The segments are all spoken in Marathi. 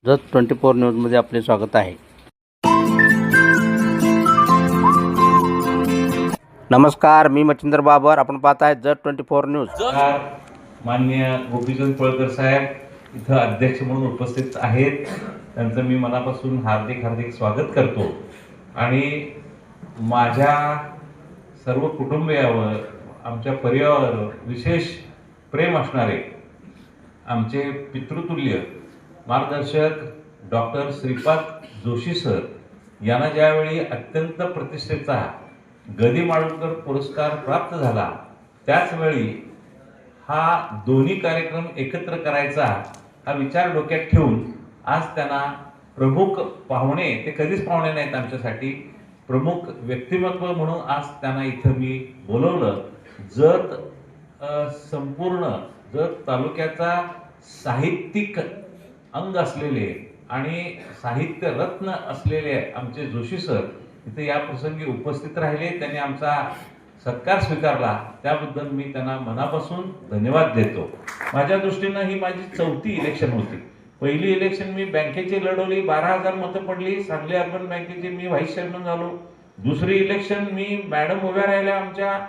जत 24 न्यूजमध्ये आपले स्वागत आहे। नमस्कार, मी मच्छिंद्र बाबर, आपण पाहत आहे जत 24 न्यूज। माननीय गोपीचंद पळकर साहेब इथं अध्यक्ष म्हणून उपस्थित आहेत, त्यांचं मी मनापासून हार्दिक स्वागत करतो आणि माझ्या सर्व कुटुंबियावर, आमच्या परिवारावर विशेष प्रेम असणारे आमचे पितृतुल्य मार्गदर्शक डॉक्टर श्रीपाद जोशी सर यांना ज्यावेळी अत्यंत प्रतिष्ठेचा गदी माडगूळकर पुरस्कार प्राप्त झाला, त्याचवेळी हा दोन्ही कार्यक्रम एकत्र करायचा हा विचार डोक्यात ठेवून आज त्यांना प्रमुख पाहुणे, ते कधीच पाहुणे नाहीत आमच्यासाठी, प्रमुख व्यक्तिमत्व म्हणून आज त्यांना इथं मी बोलवलं। संपूर्ण जत तालुक्याचा साहित्यिक अंग असलेले आणि साहित्य रत्न असलेले आमचे जोशी सर इथे या प्रसंगी उपस्थित राहिले, त्यांनी आमचा सत्कार स्वीकारला, त्याबद्दल मी त्यांना मनापासून धन्यवाद देतो। माझ्या दृष्टीनं ही माझी चौथी इलेक्शन होती। पहिली इलेक्शन मी बँकेची लढवली, 12,000 मतं पडली, सांगली अर्बन बँकेची मी व्हाईस चेअरमन झालो। दुसरी इलेक्शन मी मॅडम उभ्या राहिल्या, आमच्या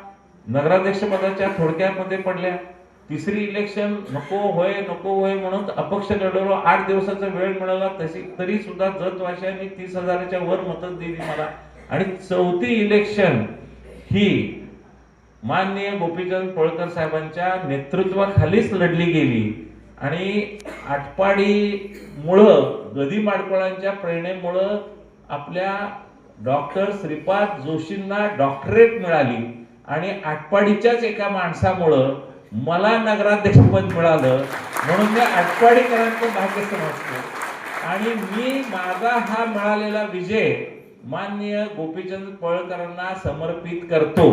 नगराध्यक्ष पदाच्या थोडक्यामध्ये पडल्या। तिसरी इलेक्शन नको होय म्हणून अपक्ष लढवलो, 8 दिवसाचा वेळ मिळाला, तरी सुद्धा जतवाशांनी 30,000च्या वर मतं दिली मला। आणि चौथी इलेक्शन ही माननीय गोपीचंद पळकर साहेबांच्या नेतृत्वाखालीच लढली गेली आणि आटपाडीमुळं, गदी माडगूळकरांच्या प्रेरणेमुळं आपल्या डॉक्टर श्रीपाद जोशींना डॉक्टरेट मिळाली आणि आटपाडीच्याच एका माणसामुळं मला नगराध्यक्षपद मिळालं, म्हणून मी आटपाडीकरांचं भाग्य समजतो आणि मी माझा हा मिळालेला विजय माननीय गोपीचंद पळकरांना समर्पित करतो।